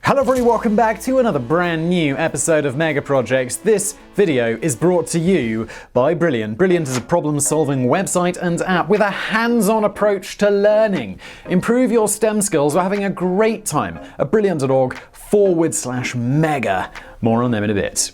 Hello everybody, welcome back to another brand new episode of Mega Projects. This video is brought to you by Brilliant. Brilliant is a problem-solving website and app with a hands-on approach to learning. Improve your STEM skills by having a great time at brilliant.org/mega. More on them in a bit.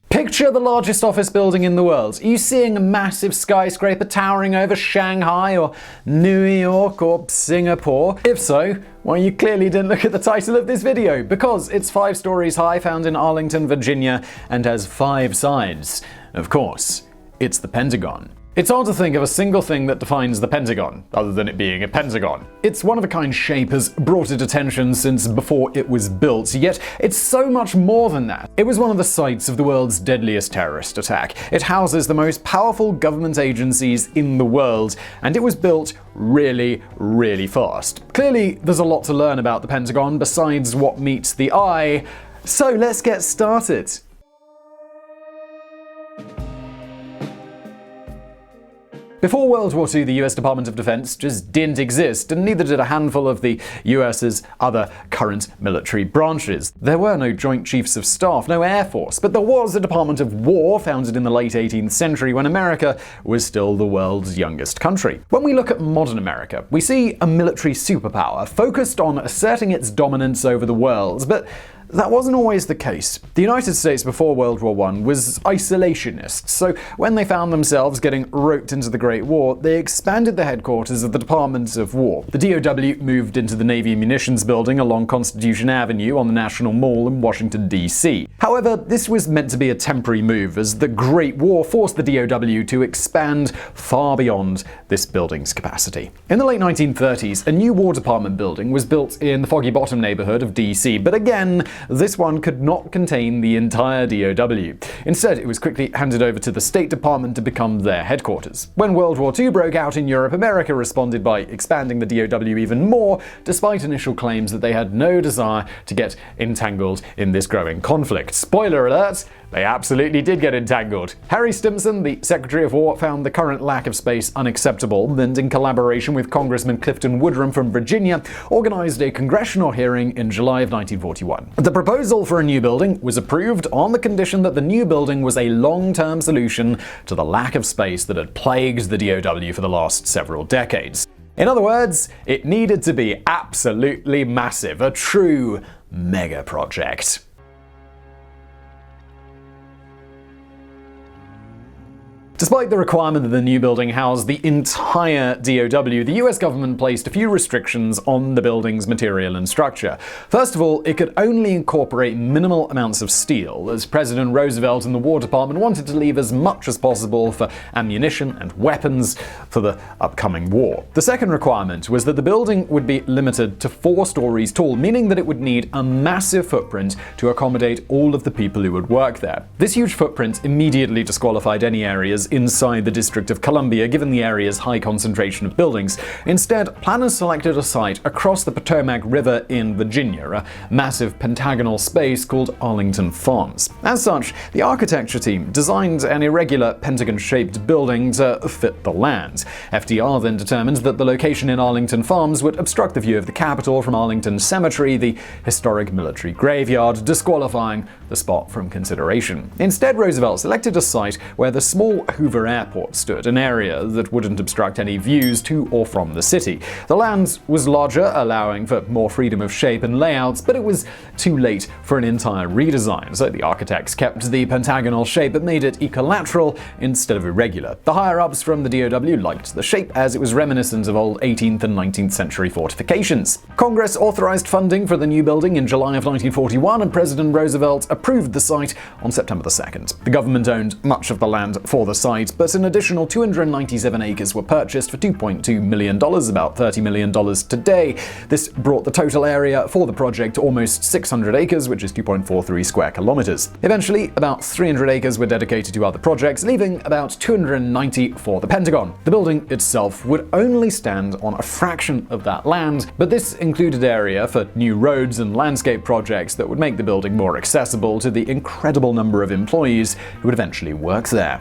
Picture the largest office building in the world. Are you seeing a massive skyscraper towering over Shanghai or New York or Singapore? If so, well, you clearly didn't look at the title of this video, because it's 5 stories high, found in Arlington, Virginia, and has 5 sides. Of course, it's the Pentagon. It's hard to think of a single thing that defines the Pentagon, other than it being a pentagon. Its one-of-a-kind shape has brought it attention since before it was built, yet it's so much more than that. It was one of the sites of the world's deadliest terrorist attack. It houses the most powerful government agencies in the world, and it was built really, really fast. Clearly, there's a lot to learn about the Pentagon besides what meets the eye, so let's get started. Before World War II, the US Department of Defense just didn't exist, and neither did a handful of the US's other current military branches. There were no Joint Chiefs of Staff, no Air Force, but there was a Department of War founded in the late 18th century when America was still the world's youngest country. When we look at modern America, we see a military superpower focused on asserting its dominance over the world, but that wasn't always the case. The United States before World War I was isolationist, so when they found themselves getting roped into the Great War, they expanded the headquarters of the Department of War. The DoW moved into the Navy Munitions Building along Constitution Avenue on the National Mall in Washington, D.C. However, this was meant to be a temporary move, as the Great War forced the DoW to expand far beyond this building's capacity. In the late 1930s, a new War Department building was built in the Foggy Bottom neighborhood of D.C., but again, this one could not contain the entire DoW. Instead, it was quickly handed over to the State Department to become their headquarters. When World War II broke out in Europe, America responded by expanding the DoW even more, despite initial claims that they had no desire to get entangled in this growing conflict. Spoiler alert! They absolutely did get entangled. Harry Stimson, the Secretary of War, found the current lack of space unacceptable, and in collaboration with Congressman Clifton Woodrum from Virginia, organized a congressional hearing in July of 1941. The proposal for a new building was approved on the condition that the new building was a long-term solution to the lack of space that had plagued the DoW for the last several decades. In other words, it needed to be absolutely massive, a true mega project. Despite the requirement that the new building house the entire DoW, the US government placed a few restrictions on the building's material and structure. First of all, it could only incorporate minimal amounts of steel, as President Roosevelt and the War Department wanted to leave as much as possible for ammunition and weapons for the upcoming war. The second requirement was that the building would be limited to 4 stories tall, meaning that it would need a massive footprint to accommodate all of the people who would work there. This huge footprint immediately disqualified any areas inside the District of Columbia, given the area's high concentration of buildings. Instead, planners selected a site across the Potomac River in Virginia, a massive pentagonal space called Arlington Farms. As such, the architecture team designed an irregular pentagon-shaped building to fit the land. FDR then determined that the location in Arlington Farms would obstruct the view of the Capitol from Arlington Cemetery, the historic military graveyard, disqualifying the spot from consideration. Instead, Roosevelt selected a site where the small Hoover Airport stood, an area that wouldn't obstruct any views to or from the city. The land was larger, allowing for more freedom of shape and layouts, but it was too late for an entire redesign, so the architects kept the pentagonal shape but made it equilateral instead of irregular. The higher-ups from the DoW liked the shape, as it was reminiscent of old 18th and 19th century fortifications. Congress authorized funding for the new building in July of 1941, and President Roosevelt approved the site on September 2nd. The government owned much of the land for the site, but an additional 297 acres were purchased for $2.2 million, about $30 million today. This brought the total area for the project to almost 600 acres, which is 2.43 square kilometers. Eventually, about 300 acres were dedicated to other projects, leaving about 290 for the Pentagon. The building itself would only stand on a fraction of that land, but this included area for new roads and landscape projects that would make the building more accessible to the incredible number of employees who would eventually work there.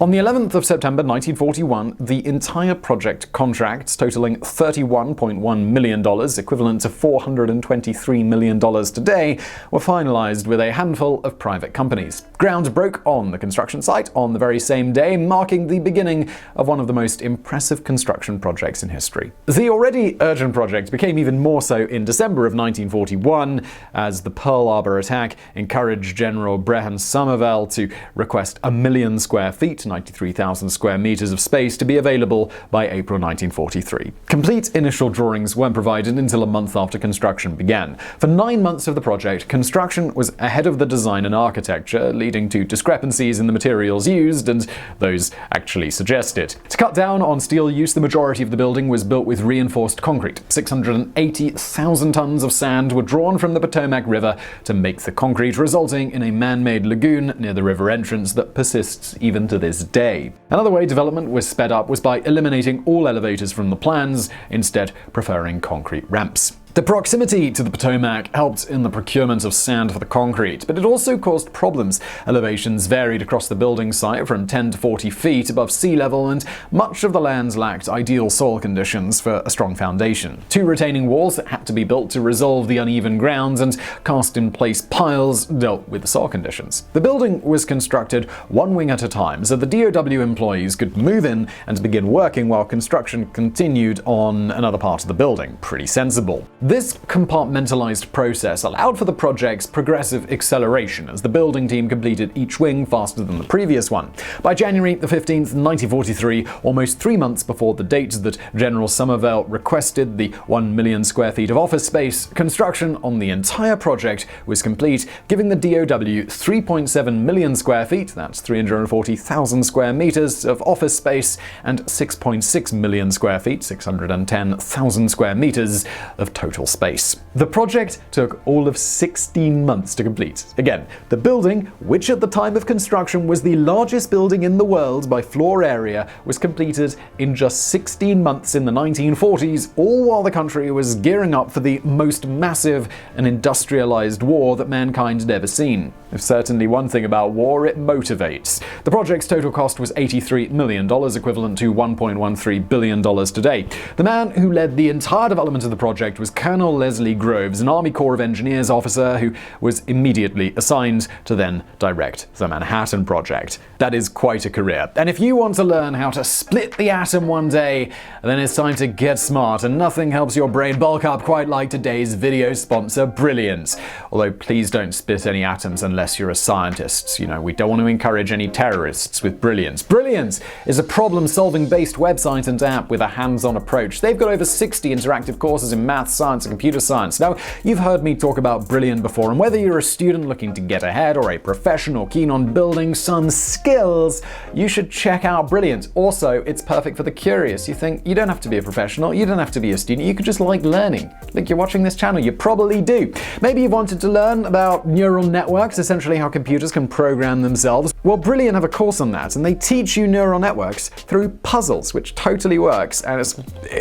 On the 11th of September 1941, the entire project contracts totaling $31.1 million, equivalent to $423 million today, were finalized with a handful of private companies. Ground broke on the construction site on the very same day, marking the beginning of one of the most impressive construction projects in history. The already urgent project became even more so in December of 1941, as the Pearl Harbor attack encouraged General Brehon Somervell to request 1 million square feet, 93,000 square meters of space, to be available by April 1943. Complete initial drawings weren't provided until a month after construction began. For 9 months of the project, construction was ahead of the design and architecture, leading to discrepancies in the materials used and those actually suggested. To cut down on steel use, the majority of the building was built with reinforced concrete. 680,000 tons of sand were drawn from the Potomac River to make the concrete, resulting in a man-made lagoon near the river entrance that persists even to this day. Another way development was sped up was by eliminating all elevators from the plans, instead preferring concrete ramps. The proximity to the Potomac helped in the procurement of sand for the concrete, but it also caused problems. Elevations varied across the building site from 10 to 40 feet above sea level, and much of the lands lacked ideal soil conditions for a strong foundation. 2 retaining walls had to be built to resolve the uneven grounds, and cast-in-place piles dealt with the soil conditions. The building was constructed one wing at a time, so the DOW employees could move in and begin working while construction continued on another part of the building. Pretty sensible. This compartmentalized process allowed for the project's progressive acceleration, as the building team completed each wing faster than the previous one. By January 15th, 1943, almost 3 months before the date that General Somervell requested the 1 million square feet of office space, construction on the entire project was complete, giving the DOW 3.7 million square feet, that's 340,000 square meters of office space, and 6.6 million square feet, 610,000 square meters of total space. The project took all of 16 months to complete. Again, the building, which at the time of construction was the largest building in the world by floor area, was completed in just 16 months in the 1940s, all while the country was gearing up for the most massive and industrialized war that mankind had ever seen. If certainly one thing about war, it motivates. The project's total cost was $83 million, equivalent to $1.13 billion today. The man who led the entire development of the project was Colonel Leslie Groves, an Army Corps of Engineers officer who was immediately assigned to then direct the Manhattan Project. That is quite a career. And if you want to learn how to split the atom one day, then it's time to get smart, and nothing helps your brain bulk up quite like today's video sponsor, Brilliant. Although please don't split any atoms unless you're a scientist. You know, we don't want to encourage any terrorists with Brilliant. Brilliant is a problem-solving based website and app with a hands-on approach. They've got over 60 interactive courses in math, science, and computer science. Now, you've heard me talk about Brilliant before, and whether you're a student looking to get ahead or a professional keen on building some skills, you should check out Brilliant. Also, it's perfect for the curious. You think you don't have to be a professional, you don't have to be a student, you could just like learning. Look, you're watching this channel, you probably do. Maybe you wanted to learn about neural networks, essentially how computers can program themselves. Well, Brilliant have a course on that, and they teach you neural networks through puzzles, which totally works, and it's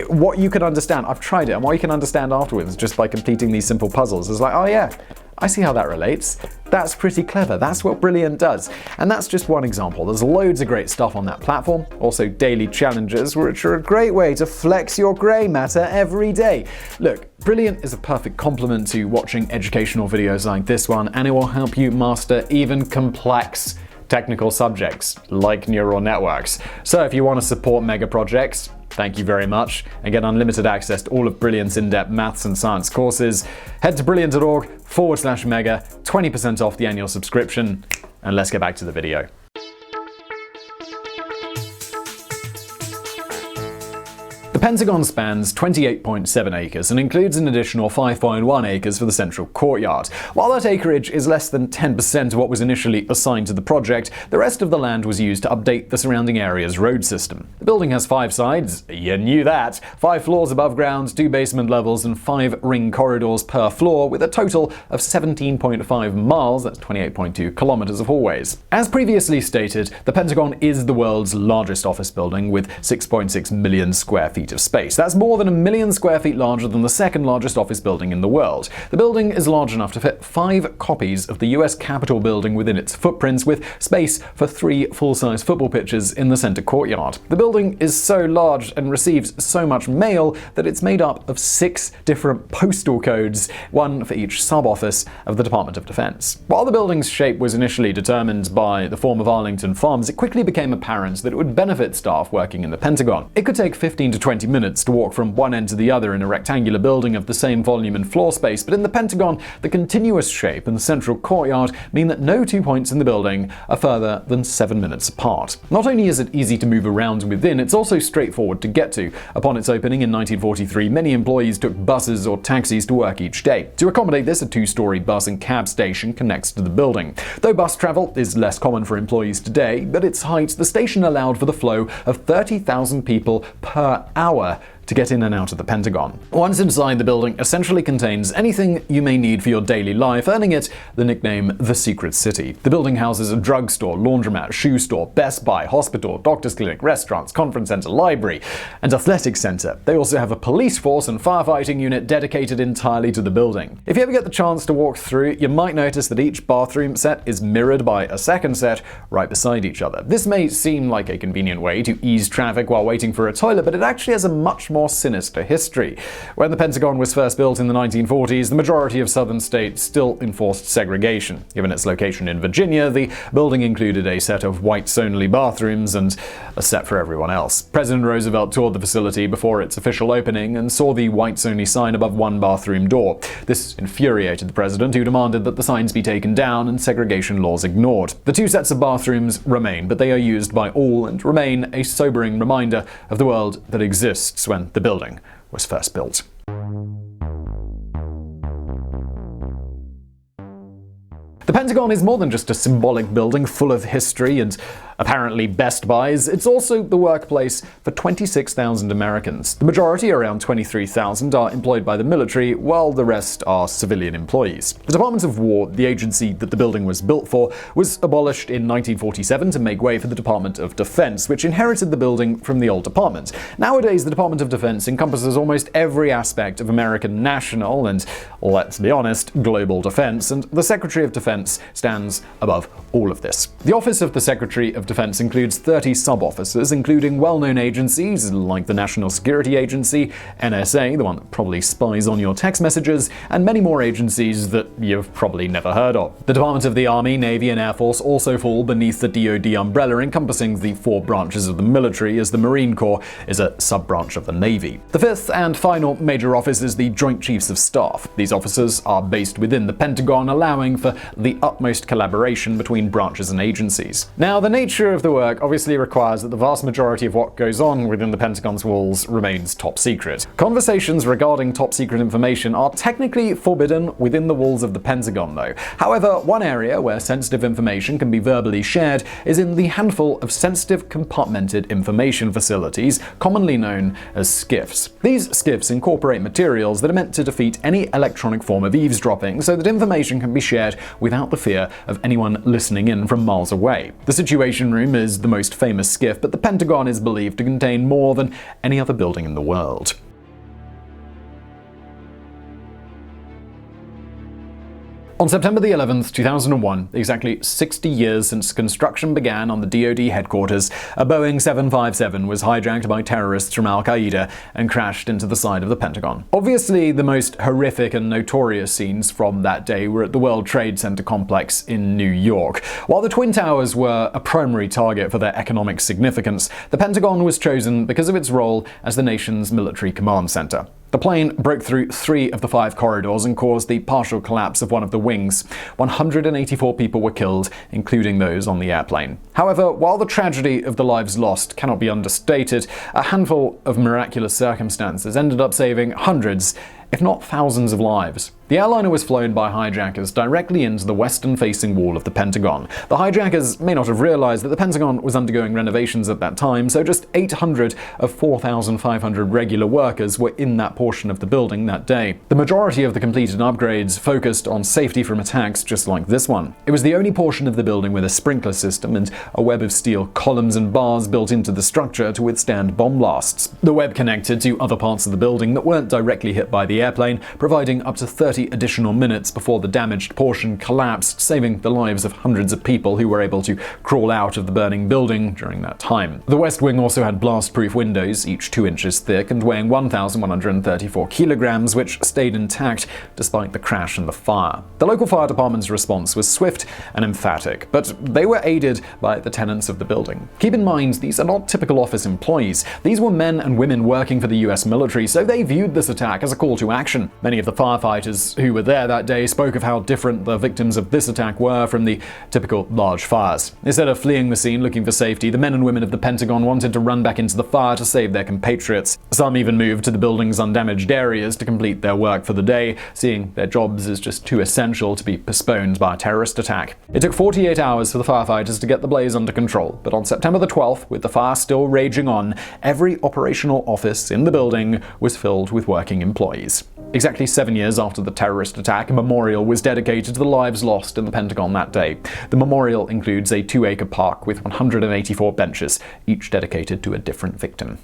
what you can understand. I've tried it, and what you can understand afterwards just by completing these simple puzzles is like, oh yeah, I see how that relates. That's pretty clever. That's what Brilliant does. And that's just one example. There's loads of great stuff on that platform. Also daily challenges, which are a great way to flex your grey matter every day. Look, Brilliant is a perfect complement to watching educational videos like this one, and it will help you master even complex technical subjects like neural networks. So if you want to support mega projects, thank you very much, and get unlimited access to all of Brilliant's in-depth maths and science courses, head to brilliant.org/mega, 20% off the annual subscription, and let's get back to the video. The Pentagon spans 28.7 acres and includes an additional 5.1 acres for the central courtyard. While that acreage is less than 10% of what was initially assigned to the project, the rest of the land was used to update the surrounding area's road system. The building has 5 sides, you knew that, 5 floors above ground, 2 basement levels, and 5 ring corridors per floor, with a total of 17.5 miles, that's 28.2 kilometers of hallways. As previously stated, the Pentagon is the world's largest office building with 6.6 million square feet feet of space. That's more than 1 million square feet larger than the second largest office building in the world. The building is large enough to fit 5 copies of the US Capitol building within its footprints, with space for 3 full-size football pitches in the center courtyard. The building is so large and receives so much mail that it's made up of 6 different postal codes, one for each sub-office of the Department of Defense. While the building's shape was initially determined by the form of Arlington Farms, it quickly became apparent that it would benefit staff working in the Pentagon. It could take 15 to 20 minutes to walk from one end to the other in a rectangular building of the same volume and floor space, but in the Pentagon, the continuous shape and the central courtyard mean that no 2 points in the building are further than 7 minutes apart. Not only is it easy to move around within, it's also straightforward to get to. Upon its opening in 1943, many employees took buses or taxis to work each day. To accommodate this, a 2-story bus and cab station connects to the building. Though bus travel is less common for employees today, at its height, the station allowed for the flow of 30,000 people per hour to get in and out of the Pentagon. Once inside, the building essentially contains anything you may need for your daily life, earning it the nickname the Secret City. The building houses a drugstore, laundromat, shoe store, Best Buy, hospital, doctor's clinic, restaurants, conference center, library, and athletic center. They also have a police force and firefighting unit dedicated entirely to the building. If you ever get the chance to walk through, you might notice that each bathroom set is mirrored by a second set right beside each other. This may seem like a convenient way to ease traffic while waiting for a toilet, but it actually has a much more sinister history. When the Pentagon was first built in the 1940s, the majority of southern states still enforced segregation. Given its location in Virginia, the building included a set of whites-only bathrooms and a set for everyone else. President Roosevelt toured the facility before its official opening and saw the whites-only sign above one bathroom door. This infuriated the president, who demanded that the signs be taken down and segregation laws ignored. The 2 sets of bathrooms remain, but they are used by all and remain a sobering reminder of the world that exists when the building was first built. The Pentagon is more than just a symbolic building full of history and apparently Best Buys. It's also the workplace for 26,000 Americans. The majority, around 23,000, are employed by the military, while the rest are civilian employees. The Department of War, the agency that the building was built for, was abolished in 1947 to make way for the Department of Defense, which inherited the building from the old department. Nowadays, the Department of Defense encompasses almost every aspect of American national and, let's be honest, global defense, and the Secretary of Defense stands above all of this. The Office of the Secretary of Defense includes 30 sub-offices, including well-known agencies like the National Security Agency, NSA, the one that probably spies on your text messages, and many more agencies that you've probably never heard of. The Department of the Army, Navy, and Air Force also fall beneath the DoD umbrella, encompassing the 4 branches of the military, as the Marine Corps is a sub-branch of the Navy. The 5th and final major office is the Joint Chiefs of Staff. These officers are based within the Pentagon, allowing for the utmost collaboration between branches and agencies. Now, the nature of the work obviously requires that the vast majority of what goes on within the Pentagon's walls remains top secret. Conversations regarding top secret information are technically forbidden within the walls of the Pentagon, though. However, one area where sensitive information can be verbally shared is in the handful of sensitive compartmented information facilities, commonly known as SCIFs. These SCIFs incorporate materials that are meant to defeat any electronic form of eavesdropping, so that information can be shared without the fear of anyone listening in from miles away. The Situation Room is the most famous SCIF, but the Pentagon is believed to contain more than any other building in the world. On September 11, 2001, exactly 60 years since construction began on the DoD headquarters, a Boeing 757 was hijacked by terrorists from Al-Qaeda and crashed into the side of the Pentagon. Obviously, the most horrific and notorious scenes from that day were at the World Trade Center complex in New York. While the Twin Towers were a primary target for their economic significance, the Pentagon was chosen because of its role as the nation's military command center. The plane broke through 3 of the 5 corridors and caused the partial collapse of one of the wings. 184 people were killed, including those on the airplane. However, while the tragedy of the lives lost cannot be understated, a handful of miraculous circumstances ended up saving hundreds, if not thousands, of lives. The airliner was flown by hijackers directly into the western-facing wall of the Pentagon. The hijackers may not have realized that the Pentagon was undergoing renovations at that time, so just 800 of 4,500 regular workers were in that portion of the building that day. The majority of the completed upgrades focused on safety from attacks just like this one. It was the only portion of the building with a sprinkler system and a web of steel columns and bars built into the structure to withstand bomb blasts. The web connected to other parts of the building that weren't directly hit by the airplane, providing up to 30 additional minutes before the damaged portion collapsed, saving the lives of hundreds of people who were able to crawl out of the burning building during that time. The West Wing also had blast-proof windows, each 2 inches thick and weighing 1,134 kilograms, which stayed intact despite the crash and the fire. The local fire department's response was swift and emphatic, but they were aided by the tenants of the building. Keep in mind, these are not typical office employees. These were men and women working for the US military, so they viewed this attack as a call to action. Many of the firefighters who were there that day spoke of how different the victims of this attack were from the typical large fires. Instead of fleeing the scene looking for safety, the men and women of the Pentagon wanted to run back into the fire to save their compatriots. Some even moved to the building's undamaged areas to complete their work for the day, seeing their jobs as just too essential to be postponed by a terrorist attack. It took 48 hours for the firefighters to get the blaze under control, but on September the 12th, with the fire still raging on, every operational office in the building was filled with working employees. Exactly 7 years after the terrorist attack, a memorial was dedicated to the lives lost in the Pentagon that day. The memorial includes a 2-acre park with 184 benches, each dedicated to a different victim.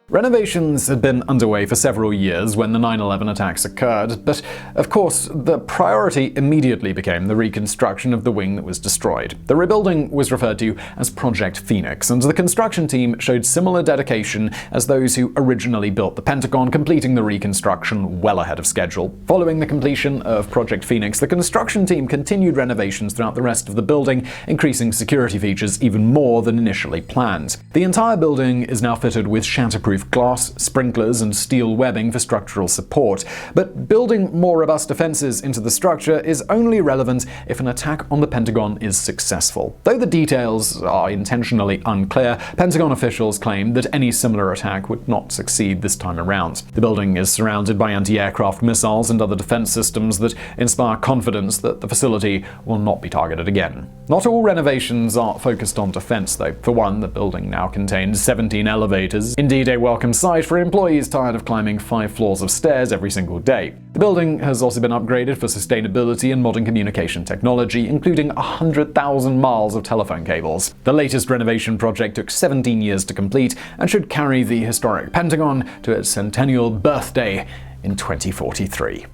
Renovations had been underway for several years when the 9/11 attacks occurred, but of course, the priority immediately became the reconstruction of the wing that was destroyed. The rebuilding was referred to as Project Phoenix, and the construction team showed similar dedication as those who originally built the Pentagon, completing the reconstruction well ahead of schedule. Following the completion of Project Phoenix, the construction team continued renovations throughout the rest of the building, increasing security features even more than initially planned. The entire building is now fitted with shatterproof glass, sprinklers, and steel webbing for structural support. But building more robust defenses into the structure is only relevant if an attack on the Pentagon is successful. Though the details are intentionally unclear, Pentagon officials claim that any similar attack would not succeed this time around. The building is surrounded by anti-aircraft missiles and other defense systems that inspire confidence that the facility will not be targeted again. Not all renovations are focused on defense, though. For one, the building now contains 17 elevators, indeed a welcome sight for employees tired of climbing 5 floors of stairs every single day. The building has also been upgraded for sustainability and modern communication technology, including 100,000 miles of telephone cables. The latest renovation project took 17 years to complete and should carry the historic Pentagon to its centennial birthday in 2043.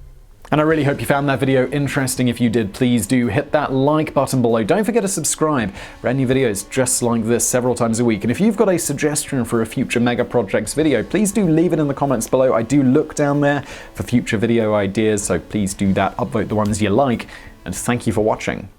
And I really hope you found that video interesting. If you did, please do hit that like button below. Don't forget to subscribe. Brand new videos just like this several times a week. And if you've got a suggestion for a future Mega Projects video, please do leave it in the comments below. I do look down there for future video ideas, so please do that. Upvote the ones you like. And thank you for watching.